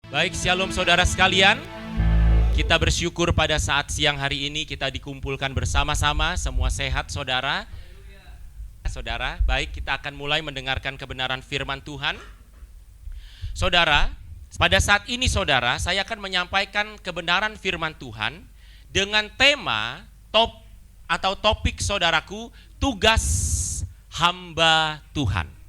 Baik, shalom saudara sekalian. Kita bersyukur pada saat siang hari ini kita dikumpulkan bersama-sama, semua sehat saudara. Saudara, baik, kita akan mulai mendengarkan kebenaran firman Tuhan. Saudara, pada saat ini saudara, saya akan menyampaikan kebenaran firman Tuhan dengan tema topik saudaraku, tugas hamba Tuhan.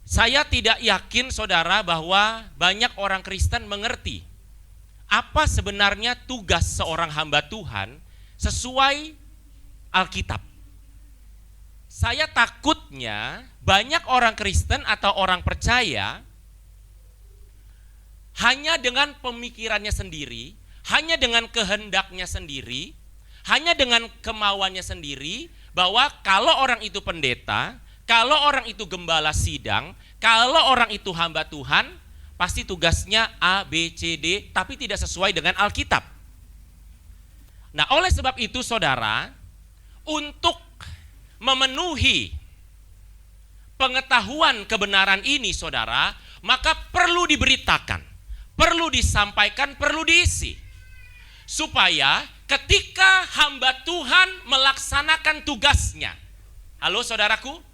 Saya tidak yakin saudara bahwa banyak orang Kristen mengerti apa sebenarnya tugas seorang hamba Tuhan sesuai Alkitab. Saya takutnya banyak orang Kristen atau orang percaya hanya dengan pemikirannya sendiri, hanya dengan kehendaknya sendiri, hanya dengan kemauannya sendiri, bahwa kalau orang itu pendeta, kalau orang itu gembala sidang, kalau orang itu hamba Tuhan, pasti tugasnya A, B, C, D, tapi tidak sesuai dengan Alkitab. Nah, oleh sebab itu saudara, untuk memenuhi pengetahuan kebenaran ini saudara, maka perlu diberitakan, perlu disampaikan, perlu diisi. Supaya ketika hamba Tuhan melaksanakan tugasnya, halo saudaraku,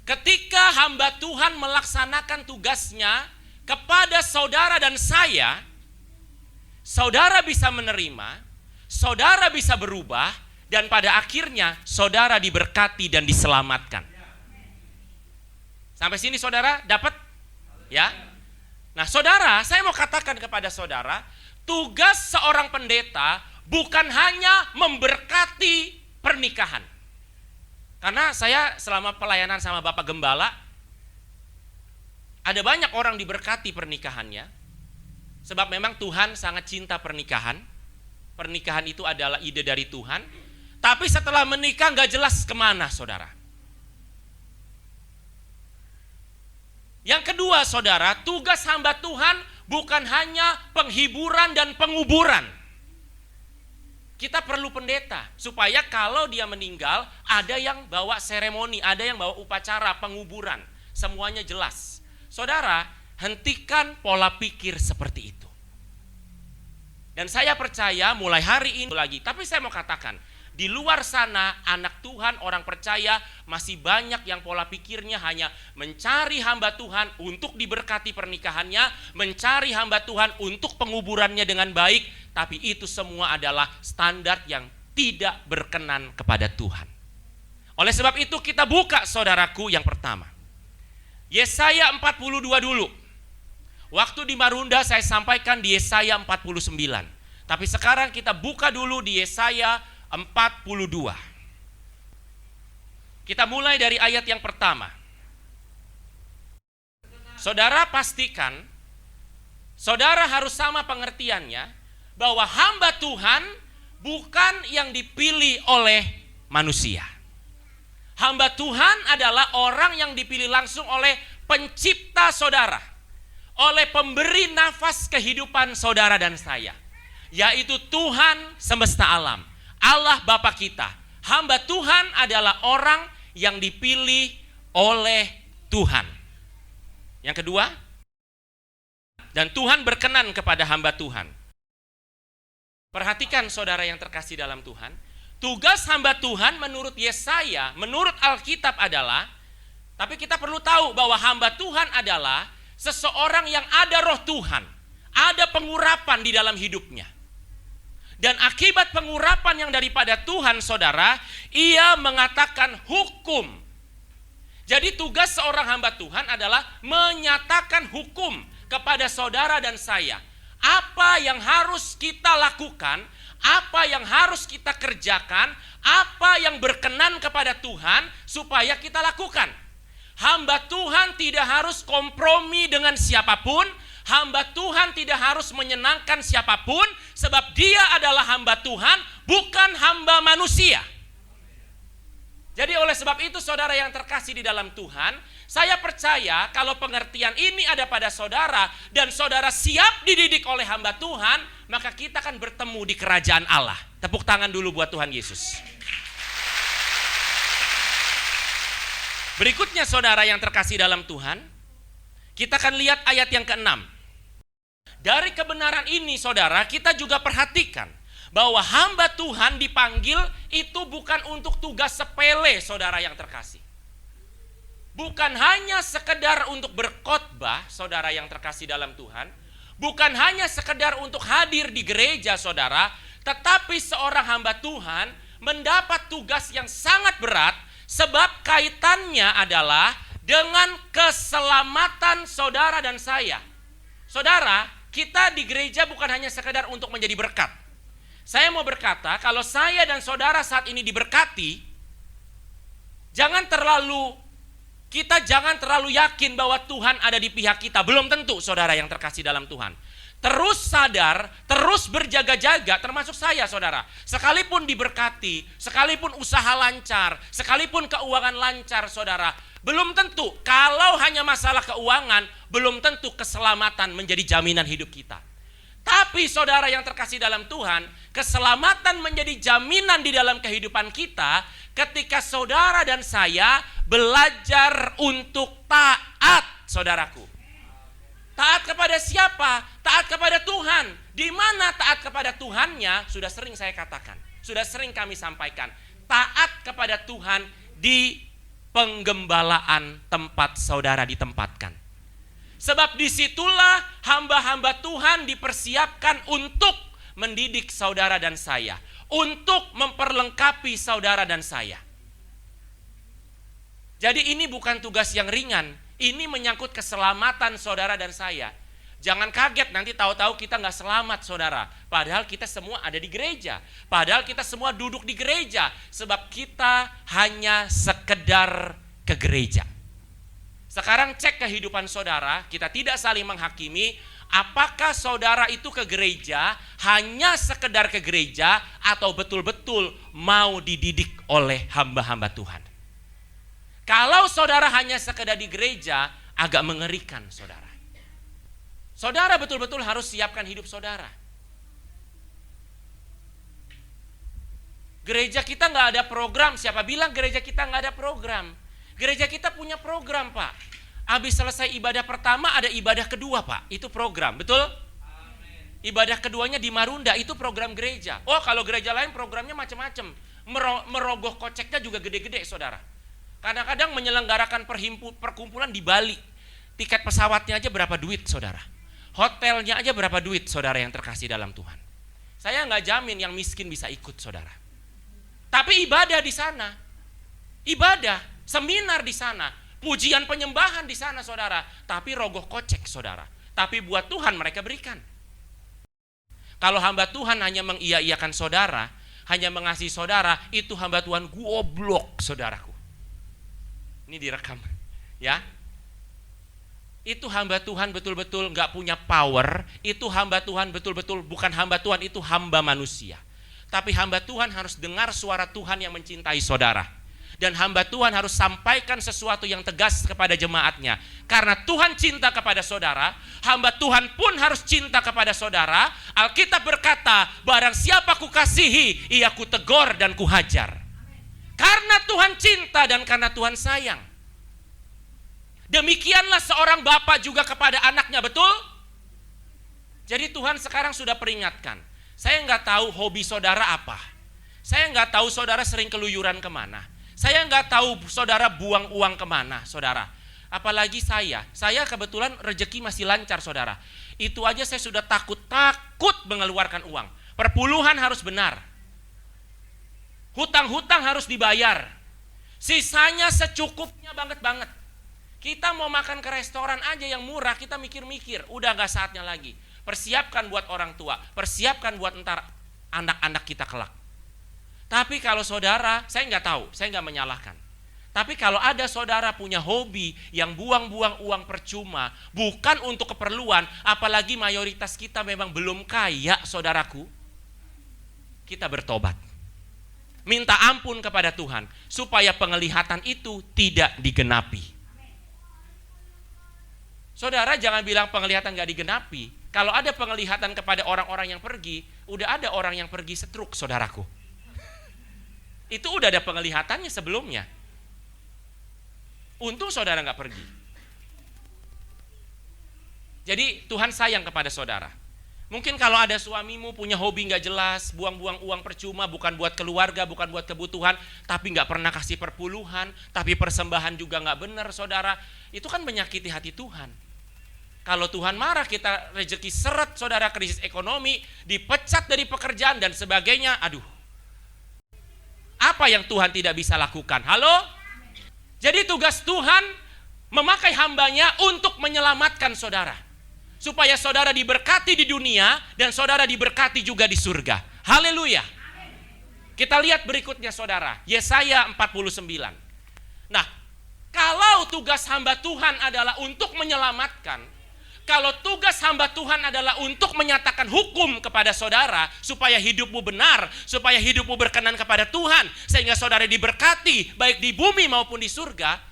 ketika hamba Tuhan melaksanakan tugasnya kepada saudara dan saya, saudara bisa menerima, saudara bisa berubah, dan pada akhirnya saudara diberkati dan diselamatkan. Sampai sini saudara dapat? Ya. Nah saudara, saya mau katakan kepada saudara, tugas seorang pendeta bukan hanya memberkati pernikahan. Karena saya selama pelayanan sama Bapak Gembala, ada banyak orang diberkati pernikahannya. Sebab memang Tuhan sangat cinta pernikahan. Pernikahan itu adalah ide dari Tuhan. Tapi setelah menikah gak jelas kemana saudara. Yang kedua saudara, tugas hamba Tuhan bukan hanya penghiburan dan penguburan. Kita perlu pendeta, supaya kalau dia meninggal, ada yang bawa seremoni, ada yang bawa upacara penguburan. Semuanya jelas. Saudara, hentikan pola pikir seperti itu. Dan saya percaya mulai hari ini lagi, tapi saya mau katakan, di luar sana anak Tuhan, orang percaya masih banyak yang pola pikirnya hanya mencari hamba Tuhan untuk diberkati pernikahannya, mencari hamba Tuhan untuk penguburannya dengan baik, tapi itu semua adalah standar yang tidak berkenan kepada Tuhan. Oleh sebab itu kita buka saudaraku yang pertama. Yesaya 42 dulu. Waktu di Marunda saya sampaikan di Yesaya 49. Tapi sekarang kita buka dulu di Yesaya 42. Kita mulai dari ayat yang pertama. Saudara pastikan, saudara harus sama pengertiannya, bahwa hamba Tuhan bukan yang dipilih oleh manusia. Hamba Tuhan adalah orang yang dipilih langsung oleh pencipta saudara, oleh pemberi nafas kehidupan saudara dan saya, yaitu Tuhan semesta alam, Allah Bapa kita. Hamba Tuhan adalah orang yang dipilih oleh Tuhan. Yang kedua, dan Tuhan berkenan kepada hamba Tuhan. Perhatikan saudara yang terkasih dalam Tuhan, tugas hamba Tuhan menurut Yesaya, menurut Alkitab adalah, tapi kita perlu tahu bahwa hamba Tuhan adalah seseorang yang ada roh Tuhan, ada pengurapan di dalam hidupnya. Dan akibat pengurapan yang daripada Tuhan saudara, ia mengatakan hukum. Jadi tugas seorang hamba Tuhan adalah menyatakan hukum kepada saudara dan saya. Apa yang harus kita lakukan, apa yang harus kita kerjakan, apa yang berkenan kepada Tuhan supaya kita lakukan. Hamba Tuhan tidak harus kompromi dengan siapapun. Hamba Tuhan tidak harus menyenangkan siapapun, sebab dia adalah hamba Tuhan, bukan hamba manusia. Jadi oleh sebab itu saudara yang terkasih di dalam Tuhan, saya percaya kalau pengertian ini ada pada saudara dan saudara siap dididik oleh hamba Tuhan, maka kita akan bertemu di kerajaan Allah. Tepuk tangan dulu buat Tuhan Yesus. Berikutnya saudara yang terkasih dalam Tuhan, kita akan lihat ayat yang ke-6. Dari kebenaran ini saudara, kita juga perhatikan bahwa hamba Tuhan dipanggil itu bukan untuk tugas sepele saudara yang terkasih. Bukan hanya sekedar untuk berkhotbah saudara yang terkasih dalam Tuhan. Bukan hanya sekedar untuk hadir di gereja saudara. Tetapi seorang hamba Tuhan mendapat tugas yang sangat berat. Sebab kaitannya adalah dengan keselamatan saudara dan saya. Saudara, kita di gereja bukan hanya sekedar untuk menjadi berkat. Saya mau berkata, kalau saya dan saudara saat ini diberkati, kita jangan terlalu yakin bahwa Tuhan ada di pihak kita. Belum tentu saudara yang terkasih dalam Tuhan. Terus sadar, terus berjaga-jaga, termasuk saya saudara. Sekalipun diberkati, sekalipun usaha lancar, sekalipun keuangan lancar saudara, belum tentu, kalau hanya masalah keuangan, belum tentu keselamatan menjadi jaminan hidup kita. Tapi saudara yang terkasih dalam Tuhan, keselamatan menjadi jaminan di dalam kehidupan kita ketika saudara dan saya belajar untuk taat, saudaraku. Taat kepada siapa? Taat kepada Tuhan. Di mana taat kepada Tuhannya? Sudah sering saya katakan, sudah sering kami sampaikan. Taat kepada Tuhan di penggembalaan tempat saudara ditempatkan. Sebab disitulah hamba-hamba Tuhan dipersiapkan untuk mendidik saudara dan saya. Untuk memperlengkapi saudara dan saya. Jadi ini bukan tugas yang ringan. Ini menyangkut keselamatan saudara dan saya. Jangan kaget nanti tahu-tahu kita nggak selamat saudara. Padahal kita semua ada di gereja. Padahal kita semua duduk di gereja. Sebab kita hanya sekedar ke gereja. Sekarang cek kehidupan saudara. Kita tidak saling menghakimi. Apakah saudara itu ke gereja hanya sekedar ke gereja atau betul-betul mau dididik oleh hamba-hamba Tuhan? Kalau saudara hanya sekedar di gereja, agak mengerikan saudara. Saudara betul-betul harus siapkan hidup saudara. Gereja kita nggak ada program. Siapa bilang gereja kita nggak ada program? Gereja kita punya program, Pak. Habis selesai ibadah pertama ada ibadah kedua, Pak. Itu program, betul? Amen. Ibadah keduanya di Marunda, itu program gereja. Oh, kalau gereja lain programnya macam-macam. Merogoh koceknya juga gede-gede, saudara. Kadang-kadang menyelenggarakan perkumpulan di Bali. Tiket pesawatnya aja berapa duit, saudara. Hotelnya aja berapa duit, saudara yang terkasih dalam Tuhan. Saya nggak jamin yang miskin bisa ikut, saudara. Tapi ibadah di sana. Ibadah, seminar di sana. Pujian penyembahan di sana, saudara. Tapi rogoh kocek, saudara. Tapi buat Tuhan mereka berikan. Kalau hamba Tuhan hanya mengiya-iyakan saudara, hanya mengasihi saudara, itu hamba Tuhan goblok, saudaraku. Ini direkam, ya. Itu hamba Tuhan betul-betul nggak punya power. Itu hamba Tuhan betul-betul bukan hamba Tuhan, itu hamba manusia. Tapi hamba Tuhan harus dengar suara Tuhan yang mencintai saudara. Dan hamba Tuhan harus sampaikan sesuatu yang tegas kepada jemaatnya. Karena Tuhan cinta kepada saudara, hamba Tuhan pun harus cinta kepada saudara. Alkitab berkata, barang siapa kukasihi, ia kutegor dan kuhajar. Karena Tuhan cinta dan karena Tuhan sayang. Demikianlah seorang bapak juga kepada anaknya, betul? Jadi Tuhan sekarang sudah peringatkan. Saya nggak tahu hobi saudara apa. Saya nggak tahu saudara sering keluyuran kemana. Saya nggak tahu saudara buang uang kemana, saudara. Apalagi saya kebetulan rezeki masih lancar, saudara. Itu aja saya sudah takut mengeluarkan uang. Perpuluhan harus benar. Hutang-hutang harus dibayar. Sisanya secukupnya banget. Kita mau makan ke restoran aja yang murah, kita mikir-mikir. Udah gak saatnya lagi. Persiapkan buat orang tua. Persiapkan buat ntar anak-anak kita kelak. Tapi kalau saudara, saya nggak tahu, saya nggak menyalahkan. Tapi kalau ada saudara punya hobi yang buang-buang uang percuma, bukan untuk keperluan, apalagi mayoritas kita memang belum kaya, saudaraku, kita bertobat. Minta ampun kepada Tuhan, supaya penglihatan itu tidak digenapi. Saudara jangan bilang penglihatan nggak digenapi. Kalau ada penglihatan kepada orang-orang yang pergi, udah ada orang yang pergi setruk, saudaraku. Itu udah ada penglihatannya sebelumnya. Untung saudara nggak pergi. Jadi Tuhan sayang kepada saudara. Mungkin kalau ada suamimu punya hobi nggak jelas, buang-buang uang percuma, bukan buat keluarga, bukan buat kebutuhan, tapi nggak pernah kasih perpuluhan, tapi persembahan juga nggak benar, saudara. Itu kan menyakiti hati Tuhan. Kalau Tuhan marah, kita rezeki seret, saudara, krisis ekonomi, dipecat dari pekerjaan dan sebagainya. Aduh, apa yang Tuhan tidak bisa lakukan? Halo? Jadi tugas Tuhan memakai hambanya untuk menyelamatkan saudara. Supaya saudara diberkati di dunia dan saudara diberkati juga di surga. Haleluya. Kita lihat berikutnya saudara, Yesaya 49. Nah, kalau tugas hamba Tuhan adalah untuk menyelamatkan, kalau tugas hamba Tuhan adalah untuk menyatakan hukum kepada saudara, supaya hidupmu benar, supaya hidupmu berkenan kepada Tuhan, sehingga saudara diberkati baik di bumi maupun di surga,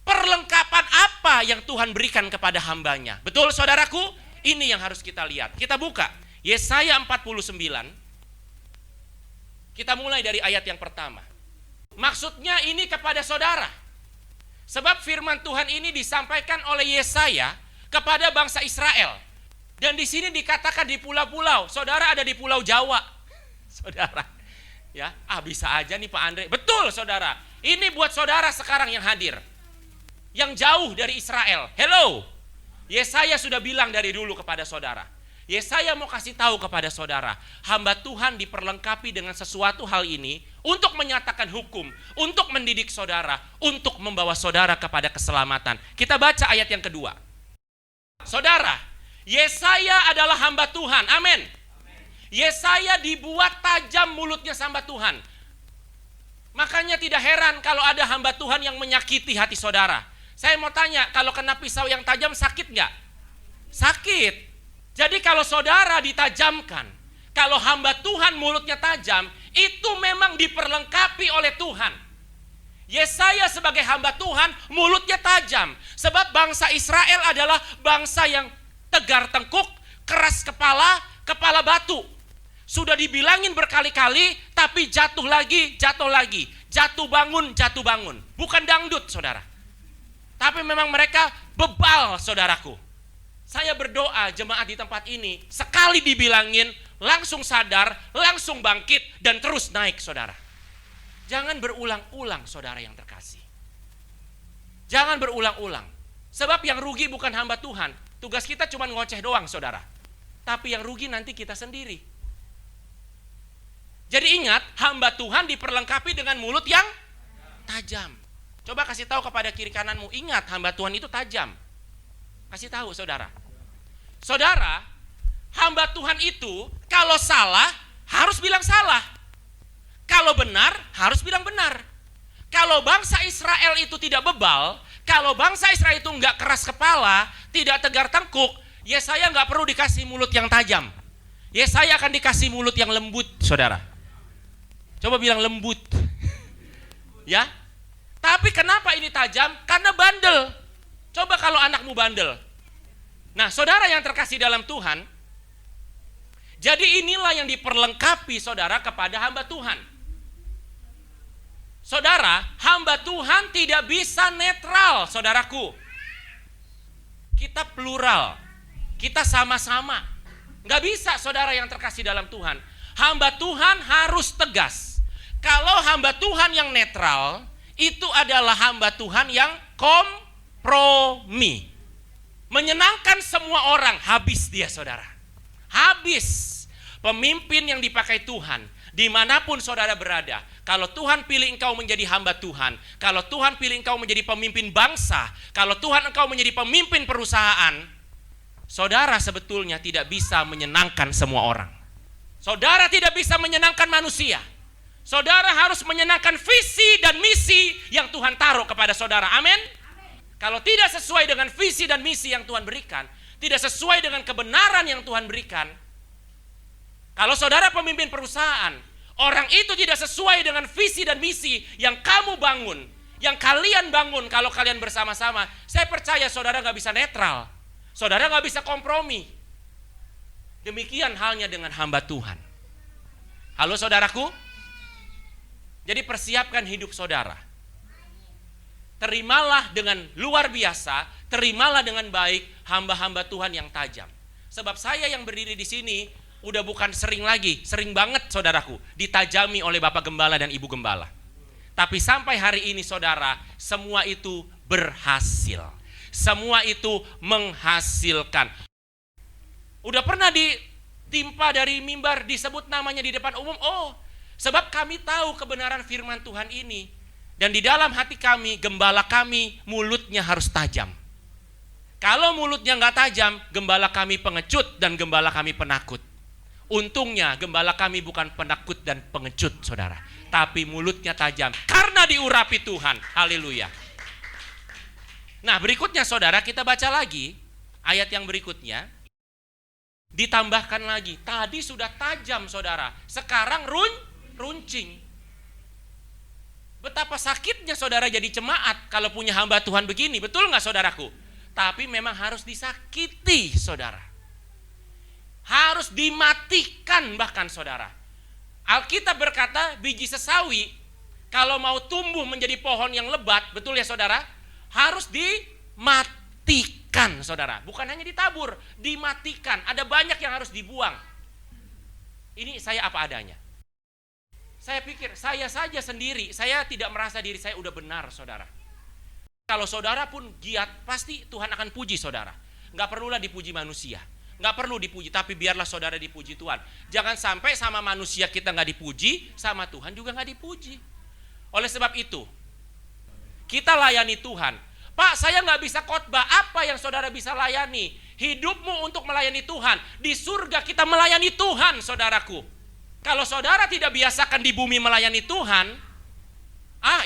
perlengkapan apa yang Tuhan berikan kepada hambanya? Betul saudaraku? Ini yang harus kita lihat. Kita buka Yesaya 49. Kita mulai dari ayat yang pertama. Maksudnya ini kepada saudara. Sebab firman Tuhan ini disampaikan oleh Yesaya kepada bangsa Israel. Dan di sini dikatakan di pulau-pulau. Saudara ada di Pulau Jawa. Saudara. Ya, bisa aja nih Pak Andre. Betul saudara. Ini buat saudara sekarang yang hadir. Yang jauh dari Israel. Hello. Yesaya sudah bilang dari dulu kepada saudara. Yesaya mau kasih tahu kepada saudara, hamba Tuhan diperlengkapi dengan sesuatu hal ini untuk menyatakan hukum, untuk mendidik saudara, untuk membawa saudara kepada keselamatan. Kita baca ayat yang kedua. Saudara, Yesaya adalah hamba Tuhan. Amin. Yesaya dibuat tajam mulutnya hamba Tuhan. Makanya tidak heran kalau ada hamba Tuhan yang menyakiti hati saudara. Saya mau tanya, kalau kena pisau yang tajam sakit nggak? Sakit. Jadi kalau saudara ditajamkan, kalau hamba Tuhan mulutnya tajam, itu memang diperlengkapi oleh Tuhan. Yesaya sebagai hamba Tuhan mulutnya tajam. Sebab bangsa Israel adalah bangsa yang tegar tengkuk, keras kepala, kepala batu. Sudah dibilangin berkali-kali, tapi jatuh lagi, jatuh lagi. Jatuh bangun. Bukan dangdut saudara. Tapi memang mereka bebal saudaraku. Saya berdoa jemaat di tempat ini, sekali dibilangin langsung sadar, langsung bangkit dan terus naik saudara. Jangan berulang-ulang saudara yang terkasih. Jangan berulang-ulang. Sebab yang rugi bukan hamba Tuhan. Tugas kita cuma ngoceh doang saudara. Tapi yang rugi nanti kita sendiri. Jadi ingat, hamba Tuhan diperlengkapi dengan mulut yang tajam. Coba kasih tahu kepada kiri kananmu, ingat hamba Tuhan itu tajam. Kasih tahu saudara. Saudara, hamba Tuhan itu kalau salah harus bilang salah. Kalau benar harus bilang benar. Kalau bangsa Israel itu tidak bebal, kalau bangsa Israel itu enggak keras kepala, tidak tegar tengkuk, Yesaya enggak perlu dikasih mulut yang tajam. Yesaya akan dikasih mulut yang lembut, saudara. Coba bilang lembut. Ya. Tapi kenapa ini tajam? Karena bandel. Coba kalau anakmu bandel. Nah, saudara yang terkasih dalam Tuhan, jadi inilah yang diperlengkapi saudara kepada hamba Tuhan. Saudara, hamba Tuhan tidak bisa netral, saudaraku. Kita plural. Kita sama-sama. Nggak bisa saudara yang terkasih dalam Tuhan. Hamba Tuhan harus tegas. Kalau hamba Tuhan yang netral, itu adalah hamba Tuhan yang kompromi. Menyenangkan semua orang, habis dia saudara. Habis. Pemimpin yang dipakai Tuhan, dimanapun saudara berada, kalau Tuhan pilih engkau menjadi hamba Tuhan, kalau Tuhan pilih engkau menjadi pemimpin bangsa, kalau Tuhan engkau menjadi pemimpin perusahaan, saudara sebetulnya tidak bisa menyenangkan semua orang. Saudara tidak bisa menyenangkan manusia. Saudara harus menyenangkan visi dan misi yang Tuhan taruh kepada saudara. Amin. Kalau tidak sesuai dengan visi dan misi yang Tuhan berikan, tidak sesuai dengan kebenaran yang Tuhan berikan, kalau saudara pemimpin perusahaan, orang itu tidak sesuai dengan visi dan misi yang kamu bangun, yang kalian bangun kalau kalian bersama-sama, saya percaya saudara gak bisa netral. Saudara gak bisa kompromi. Demikian halnya dengan hamba Tuhan. Halo saudaraku? Jadi persiapkan hidup saudara. terimalah dengan luar biasa, terimalah dengan baik hamba-hamba Tuhan yang tajam. Sebab saya yang berdiri di sini udah bukan sering lagi, sering banget saudaraku, ditajami oleh Bapak Gembala dan Ibu Gembala. Tapi sampai hari ini saudara, semua itu berhasil. Semua itu menghasilkan. Udah pernah ditimpa dari mimbar, disebut namanya di depan umum. Oh, sebab kami tahu kebenaran firman Tuhan ini. Dan di dalam hati kami, gembala kami mulutnya harus tajam. Kalau mulutnya nggak tajam, gembala kami pengecut dan gembala kami penakut. Untungnya gembala kami bukan penakut dan pengecut saudara, tapi mulutnya tajam karena diurapi Tuhan. Haleluya. Nah berikutnya saudara, kita baca lagi ayat yang berikutnya. Ditambahkan lagi, tadi sudah tajam saudara, sekarang runcing. Betapa sakitnya saudara jadi jemaat kalau punya hamba Tuhan begini, betul nggak saudaraku? Tapi memang harus disakiti saudara. Harus dimatikan bahkan saudara. Alkitab berkata biji sesawi kalau mau tumbuh menjadi pohon yang lebat, betul ya saudara? Harus dimatikan saudara. Bukan hanya ditabur, dimatikan. Ada banyak yang harus dibuang. Ini saya apa adanya. Saya pikir saya saja sendiri, saya tidak merasa diri saya udah benar saudara. Kalau saudara pun giat, pasti Tuhan akan puji saudara. Nggak perlulah dipuji manusia. Nggak perlu dipuji, tapi biarlah saudara dipuji Tuhan. Jangan sampai sama manusia kita nggak dipuji, sama Tuhan juga nggak dipuji. Oleh sebab itu, kita layani Tuhan. Pak, saya nggak bisa khotbah. Apa yang saudara bisa layani? Hidupmu untuk melayani Tuhan. Di surga kita melayani Tuhan, saudaraku. Kalau saudara tidak biasakan di bumi melayani Tuhan,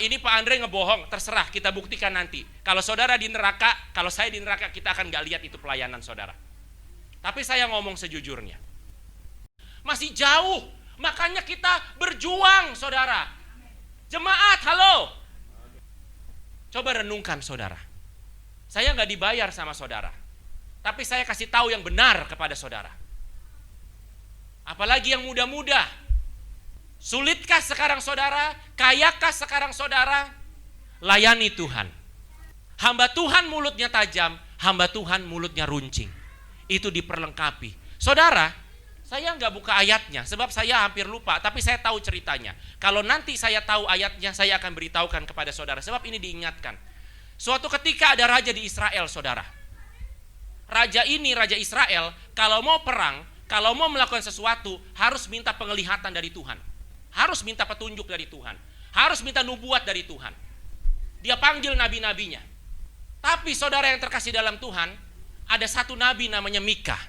ini Pak Andre ngebohong, terserah, kita buktikan nanti. Kalau saudara di neraka, kalau saya di neraka, kita akan nggak lihat itu pelayanan saudara. Tapi saya ngomong sejujurnya, masih jauh, makanya kita berjuang saudara. Jemaat, halo. Coba renungkan saudara. Saya nggak dibayar sama saudara, tapi saya kasih tahu yang benar kepada saudara. Apalagi yang muda-muda. Sulitkah sekarang saudara? Kayakah sekarang saudara? Layani Tuhan. Hamba Tuhan mulutnya tajam, hamba Tuhan mulutnya runcing. Itu diperlengkapi. Saudara, saya nggak buka ayatnya, sebab saya hampir lupa, tapi saya tahu ceritanya. Kalau nanti saya tahu ayatnya, saya akan beritahukan kepada saudara, sebab ini diingatkan. Suatu ketika ada raja di Israel, saudara. Raja ini, raja Israel, kalau mau perang, kalau mau melakukan sesuatu, harus minta penglihatan dari Tuhan. Harus minta petunjuk dari Tuhan. Harus minta nubuat dari Tuhan. Dia panggil nabi-nabinya. Tapi saudara yang terkasih dalam Tuhan, ada satu nabi namanya Mika.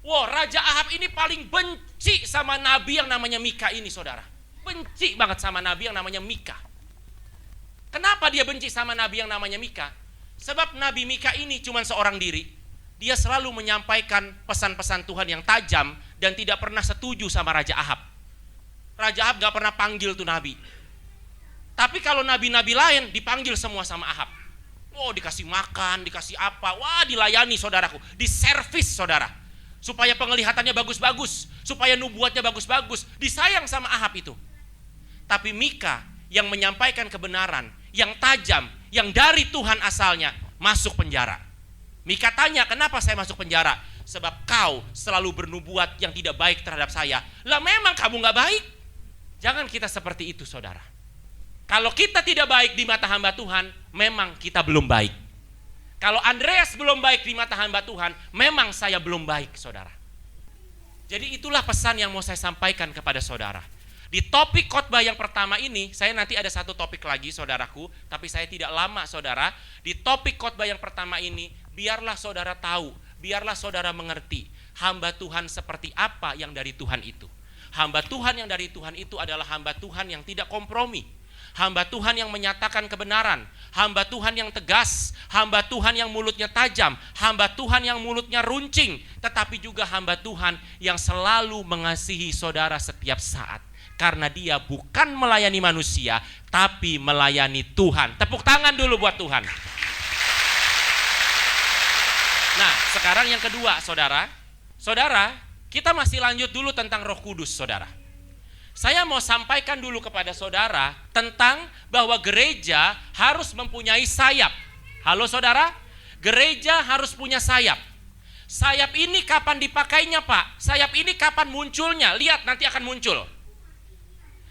Wow, Raja Ahab ini paling benci sama nabi yang namanya Mika ini saudara. Benci banget sama nabi yang namanya Mika. Kenapa dia benci sama nabi yang namanya Mika? Sebab nabi Mika ini cuma seorang diri. Dia selalu menyampaikan pesan-pesan Tuhan yang tajam dan tidak pernah setuju sama Raja Ahab. Raja Ahab gak pernah panggil tuh nabi. Tapi kalau nabi-nabi lain dipanggil semua sama Ahab. Oh, dikasih makan, dikasih apa. Wah, dilayani saudaraku. Diservis saudara. Supaya penglihatannya bagus-bagus. Supaya nubuatnya bagus-bagus. Disayang sama Ahab itu. Tapi Mika yang menyampaikan kebenaran, yang tajam, yang dari Tuhan asalnya, masuk penjara. Mika tanya, kenapa saya masuk penjara? Sebab kau selalu bernubuat yang tidak baik terhadap saya. Lah memang kamu gak baik. Jangan kita seperti itu saudara. Kalau kita tidak baik di mata hamba Tuhan, memang kita belum baik. Kalau Andreas belum baik di mata hamba Tuhan, memang saya belum baik saudara. Jadi itulah pesan yang mau saya sampaikan kepada saudara. Di topik khotbah yang pertama ini, saya nanti ada satu topik lagi saudaraku, tapi saya tidak lama saudara. Di topik khotbah yang pertama ini, biarlah saudara tahu, biarlah saudara mengerti hamba Tuhan seperti apa yang dari Tuhan itu. Hamba Tuhan yang dari Tuhan itu adalah hamba Tuhan yang tidak kompromi. Hamba Tuhan yang menyatakan kebenaran, hamba Tuhan yang tegas, hamba Tuhan yang mulutnya tajam, hamba Tuhan yang mulutnya runcing, tetapi juga hamba Tuhan yang selalu mengasihi saudara setiap saat. Karena dia bukan melayani manusia, tapi melayani Tuhan. Tepuk tangan dulu buat Tuhan. Nah, sekarang yang kedua, saudara. Saudara, kita masih lanjut dulu tentang Roh Kudus, saudara. Saya mau sampaikan dulu kepada saudara tentang bahwa gereja harus mempunyai sayap. Halo saudara, gereja harus punya sayap. Sayap ini kapan dipakainya Pak? Sayap ini kapan munculnya? Lihat, nanti akan muncul.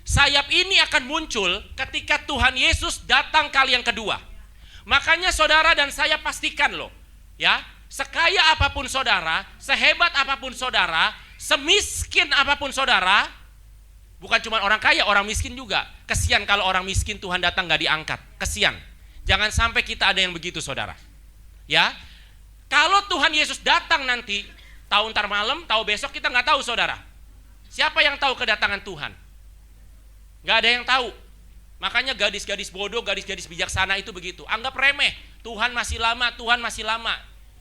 Sayap ini akan muncul ketika Tuhan Yesus datang kali yang kedua. Makanya saudara dan saya pastikan loh, ya, sekaya apapun saudara, sehebat apapun saudara, semiskin apapun saudara, bukan cuma orang kaya, orang miskin juga. Kesian kalau orang miskin Tuhan datang gak diangkat. Kesian. Jangan sampai kita ada yang begitu saudara. Ya, kalau Tuhan Yesus datang nanti, tahu ntar malam, tahu besok, kita gak tahu saudara. Siapa yang tahu kedatangan Tuhan? Gak ada yang tahu. Makanya gadis-gadis bodoh, gadis-gadis bijaksana itu begitu. Anggap remeh. Tuhan masih lama, Tuhan masih lama.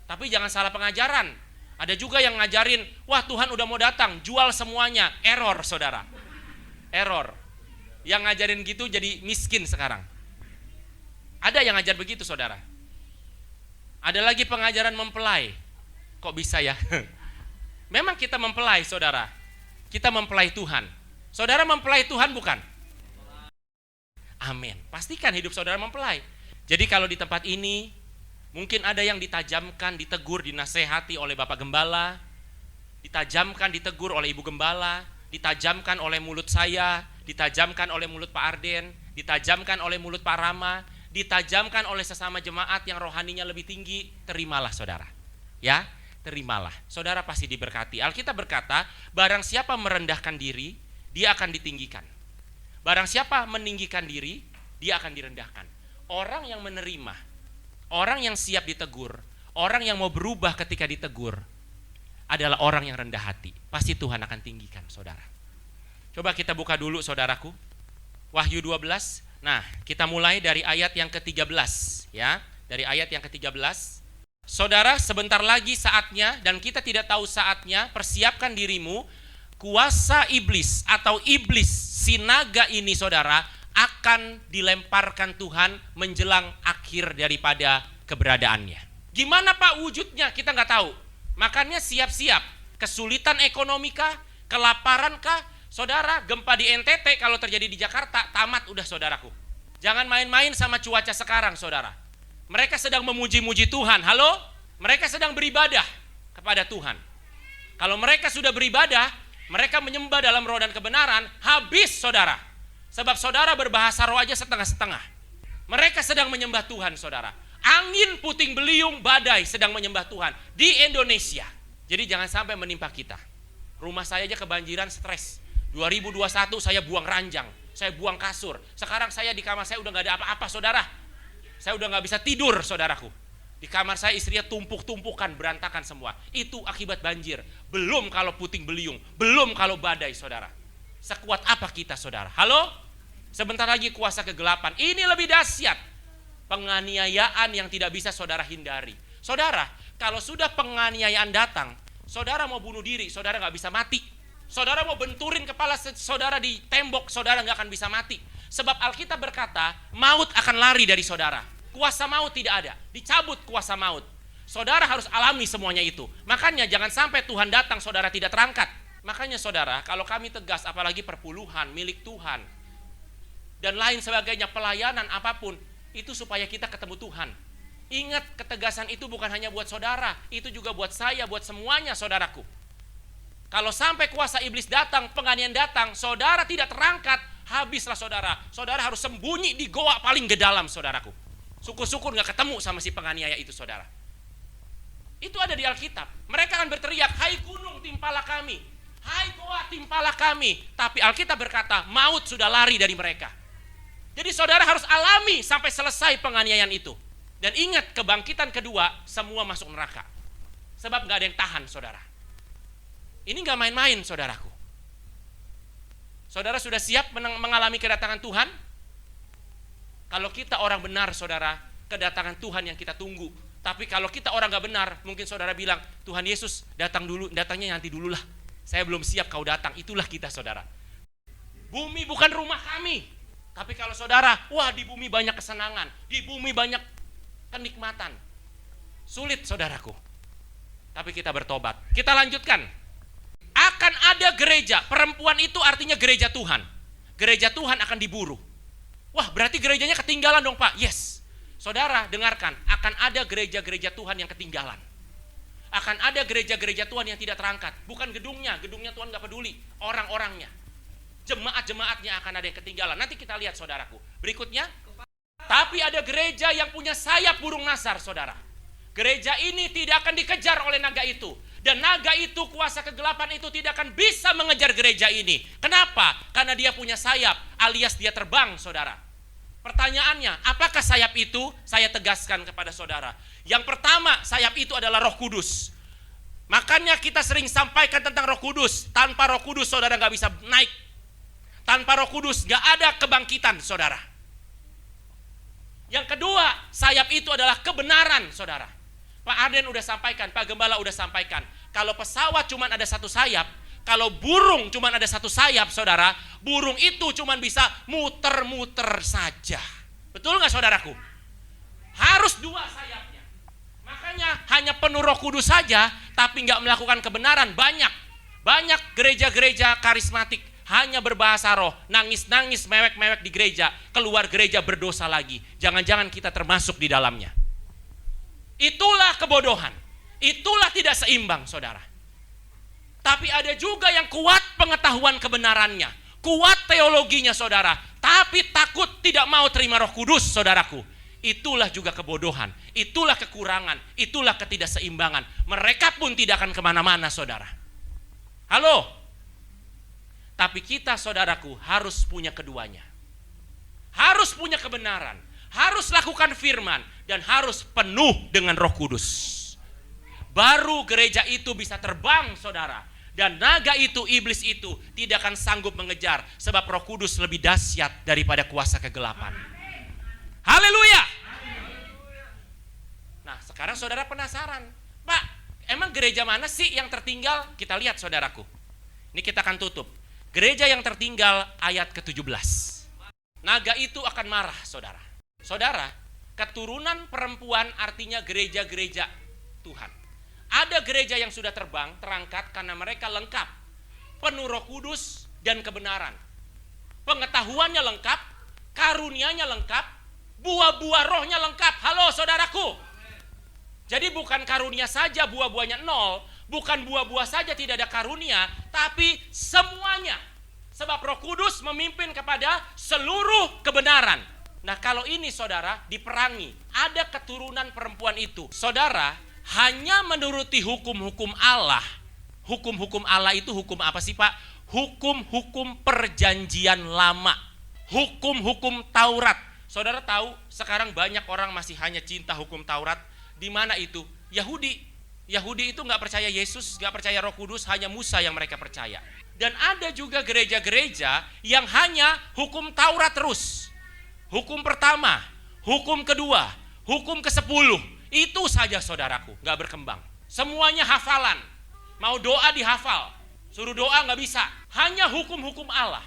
Tapi jangan salah pengajaran. Ada juga yang ngajarin, wah Tuhan udah mau datang, jual semuanya. Error saudara. Error. Yang ngajarin gitu jadi miskin sekarang. Ada yang ngajar begitu saudara. Ada lagi pengajaran mempelai. Kok bisa ya? Memang kita mempelai saudara. Kita mempelai Tuhan. Saudara mempelai Tuhan bukan? Amin. Pastikan hidup saudara mempelai. Jadi kalau di tempat ini mungkin ada yang ditajamkan, ditegur, dinasehati oleh Bapak Gembala, ditajamkan, ditegur oleh Ibu Gembala, ditajamkan oleh mulut saya, ditajamkan oleh mulut Pak Arden, ditajamkan oleh mulut Pak Rama, ditajamkan oleh sesama jemaat yang rohaninya lebih tinggi. Terimalah saudara. Ya, terimalah. Saudara pasti diberkati. Alkitab berkata, barang siapa merendahkan diri, dia akan ditinggikan. Barang siapa meninggikan diri, dia akan direndahkan. Orang yang menerima, orang yang siap ditegur, orang yang mau berubah ketika ditegur, adalah orang yang rendah hati. Pasti Tuhan akan tinggikan saudara. Coba kita buka dulu saudaraku, Wahyu 12. Nah, kita mulai dari ayat yang ke-13 ya. Dari ayat yang ke-13. Saudara, sebentar lagi saatnya, dan kita tidak tahu saatnya, persiapkan dirimu. Kuasa iblis atau iblis si naga ini saudara akan dilemparkan Tuhan menjelang akhir daripada keberadaannya. Gimana Pak wujudnya? Kita nggak tahu. Makanya siap-siap. Kesulitan ekonomi kah? Kelaparan kah? Saudara, gempa di NTT kalau terjadi di Jakarta, tamat udah saudaraku. Jangan main-main sama cuaca sekarang saudara. Mereka sedang memuji-muji Tuhan. Halo? Mereka sedang beribadah kepada Tuhan. Kalau mereka sudah beribadah, mereka menyembah dalam roh dan kebenaran, habis saudara. Sebab saudara berbahasa roh aja setengah-setengah. Mereka sedang menyembah Tuhan saudara. Angin puting beliung badai sedang menyembah Tuhan di Indonesia. Jadi jangan sampai menimpa kita. Rumah saya aja kebanjiran, stres. 2021 saya buang ranjang, saya buang kasur. Sekarang saya di kamar saya udah gak ada apa-apa saudara. Saya udah gak bisa tidur saudaraku. Di kamar saya istrinya tumpuk-tumpukan, berantakan semua. Itu akibat banjir. Belum kalau puting beliung, belum kalau badai saudara. Sekuat apa kita saudara? Halo? Sebentar lagi kuasa kegelapan. Ini lebih dahsyat. Penganiayaan yang tidak bisa saudara hindari. Saudara, kalau sudah penganiayaan datang, saudara mau bunuh diri, saudara gak bisa mati. Saudara mau benturin kepala saudara di tembok, saudara gak akan bisa mati. Sebab Alkitab berkata, maut akan lari dari saudara. Kuasa maut tidak ada, dicabut kuasa maut. Saudara harus alami semuanya itu. Makanya jangan sampai Tuhan datang saudara tidak terangkat. Makanya saudara, kalau kami tegas apalagi perpuluhan milik Tuhan dan lain sebagainya, pelayanan apapun, itu supaya kita ketemu Tuhan. Ingat, ketegasan itu bukan hanya buat saudara, itu juga buat saya, buat semuanya saudaraku. Kalau sampai kuasa iblis datang, penganiayaan datang, saudara tidak terangkat, habislah saudara. Saudara harus sembunyi di goa paling ke dalam saudaraku. Syukur-syukur gak ketemu sama si penganiaya itu saudara. Itu ada di Alkitab. Mereka akan berteriak, hai gunung timpalah kami, hai goa timpalah kami. Tapi Alkitab berkata, maut sudah lari dari mereka. Jadi saudara harus alami sampai selesai penganiayaan itu. Dan ingat, kebangkitan kedua, semua masuk neraka. Sebab gak ada yang tahan saudara. Ini gak main-main saudaraku. Saudara sudah siap mengalami kedatangan Tuhan? Kalau kita orang benar saudara, kedatangan Tuhan yang kita tunggu. Tapi kalau kita orang gak benar, mungkin saudara bilang, Tuhan Yesus datang dulu, datangnya nanti dulu lah. Saya belum siap kau datang. Itulah kita saudara. Bumi bukan rumah kami. Tapi kalau saudara, wah di bumi banyak kesenangan, di bumi banyak kenikmatan. Sulit saudaraku. Tapi kita bertobat. Kita lanjutkan. Akan akan ada gereja. Perempuan itu artinya gereja Tuhan. Gereja Tuhan akan diburu. Wah, berarti gerejanya ketinggalan dong, Pak. Yes. Saudara, dengarkan. Akan ada gereja-gereja Tuhan yang ketinggalan. Akan ada gereja-gereja Tuhan yang tidak terangkat. Bukan gedungnya. Gedungnya Tuhan gak peduli. Orang-orangnya. Jemaat-jemaatnya akan ada yang ketinggalan. Nanti kita lihat, saudaraku. Berikutnya. Tapi ada gereja yang punya sayap burung nasar, saudara. Gereja ini tidak akan dikejar oleh naga itu. Dan naga itu, kuasa kegelapan itu tidak akan bisa mengejar gereja ini. Kenapa? Karena dia punya sayap, alias dia terbang, saudara. Pertanyaannya, apakah sayap itu? Saya tegaskan kepada saudara. Yang pertama, sayap itu adalah Roh Kudus. Makanya kita sering sampaikan tentang Roh Kudus. Tanpa Roh Kudus, saudara gak bisa naik. Tanpa Roh Kudus gak ada kebangkitan, saudara. Yang kedua, sayap itu adalah kebenaran, saudara. Pak Arden udah sampaikan, Pak Gembala udah sampaikan. Kalau pesawat cuma ada satu sayap, kalau burung cuma ada satu sayap, saudara, burung itu cuma bisa muter-muter saja. Betul nggak, saudaraku? Harus dua sayapnya. Makanya hanya penuh Roh Kudus saja, tapi nggak melakukan kebenaran. Banyak gereja-gereja karismatik hanya berbahasa roh, nangis-nangis, mewek-mewek di gereja, keluar gereja berdosa lagi. Jangan-jangan kita termasuk di dalamnya. Itulah kebodohan. Itulah tidak seimbang, saudara. Tapi ada juga yang kuat pengetahuan kebenarannya, kuat teologinya, saudara, tapi takut tidak mau terima Roh Kudus, saudaraku. Itulah juga kebodohan, itulah kekurangan, itulah ketidakseimbangan. Mereka pun tidak akan kemana-mana, saudara. Halo? Tapi kita, saudaraku, harus punya keduanya. Harus punya kebenaran, harus lakukan firman, dan harus penuh dengan Roh Kudus. Baru gereja itu bisa terbang, saudara. Dan naga itu, iblis itu tidak akan sanggup mengejar. Sebab Roh Kudus lebih dahsyat daripada kuasa kegelapan. Haleluya. Nah, sekarang saudara penasaran, Pak, emang gereja mana sih yang tertinggal? Kita lihat, saudaraku. Ini kita akan tutup. Gereja yang tertinggal ayat ke-17. Naga itu akan marah, saudara. Saudara, keturunan perempuan artinya gereja-gereja Tuhan. Ada gereja yang sudah terbang, terangkat karena mereka lengkap. Penuh Roh Kudus dan kebenaran. Pengetahuannya lengkap, karunianya lengkap, buah-buah rohnya lengkap. Halo, saudaraku. Jadi bukan karunia saja buah-buahnya nol, bukan buah-buah saja tidak ada karunia, tapi semuanya. Sebab Roh Kudus memimpin kepada seluruh kebenaran. Nah, kalau ini, saudara, diperangi. Ada keturunan perempuan itu. Saudara, hanya menuruti hukum-hukum Allah. Hukum-hukum Allah itu hukum apa sih, Pak? Hukum-hukum perjanjian lama. Hukum-hukum Taurat. Saudara tahu, sekarang banyak orang masih hanya cinta hukum Taurat. Di mana itu? Yahudi. Yahudi itu nggak percaya Yesus, nggak percaya Roh Kudus, hanya Musa yang mereka percaya. Dan ada juga gereja-gereja yang hanya hukum Taurat terus. Hukum pertama, hukum kedua, hukum ke-10. Itu saja, saudaraku, gak berkembang. Semuanya hafalan. Mau doa dihafal, suruh doa gak bisa. Hanya hukum-hukum Allah.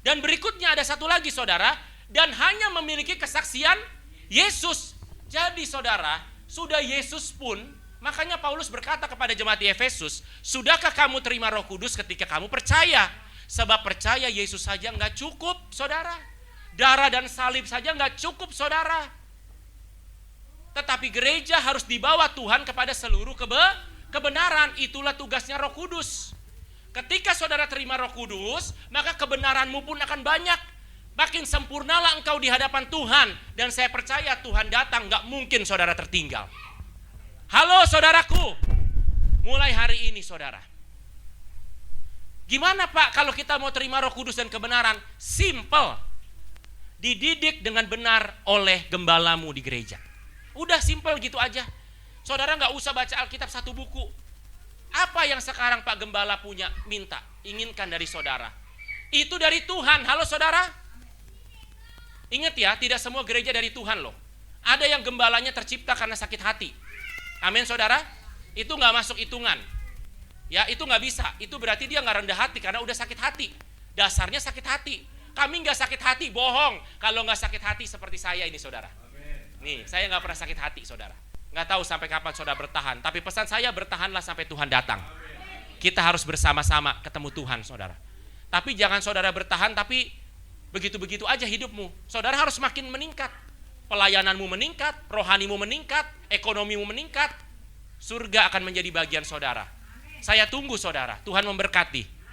Dan berikutnya ada satu lagi, saudara. Dan hanya memiliki kesaksian Yesus. Jadi, saudara, sudah Yesus pun, makanya Paulus berkata kepada jemaat di Efesus, sudahkah kamu terima Roh Kudus ketika kamu percaya? Sebab percaya Yesus saja gak cukup, saudara. Darah dan salib saja gak cukup, saudara. Tetapi gereja harus dibawa Tuhan kepada seluruh kebenaran. Itulah tugasnya Roh Kudus. Ketika saudara terima Roh Kudus, maka kebenaranmu pun akan banyak. Makin sempurnalah engkau di hadapan Tuhan. Dan saya percaya Tuhan datang, gak mungkin saudara tertinggal. Halo, saudaraku. Mulai hari ini, saudara. Gimana, Pak, kalau kita mau terima Roh Kudus dan kebenaran? Simple. Dididik dengan benar oleh gembalamu di gereja. Udah simpel gitu aja. Saudara gak usah baca Alkitab satu buku. Apa yang sekarang Pak Gembala punya, minta, inginkan dari saudara. Itu dari Tuhan. Halo, saudara. Ingat ya, tidak semua gereja dari Tuhan loh. Ada yang gembalanya tercipta karena sakit hati. Amin, saudara. Itu gak masuk hitungan. Ya, itu gak bisa. Itu berarti dia gak rendah hati karena udah sakit hati. Dasarnya sakit hati. Kami gak sakit hati, bohong. Kalau gak sakit hati seperti saya ini, saudara. Nih, saya gak pernah sakit hati, saudara. Gak tahu sampai kapan saudara bertahan. Tapi pesan saya, bertahanlah sampai Tuhan datang. Kita harus bersama-sama ketemu Tuhan, saudara. Tapi jangan saudara bertahan tapi begitu-begitu aja hidupmu. Saudara harus makin meningkat. Pelayananmu meningkat, rohanimu meningkat, ekonomimu meningkat. Surga akan menjadi bagian saudara. Saya tunggu saudara. Tuhan memberkati.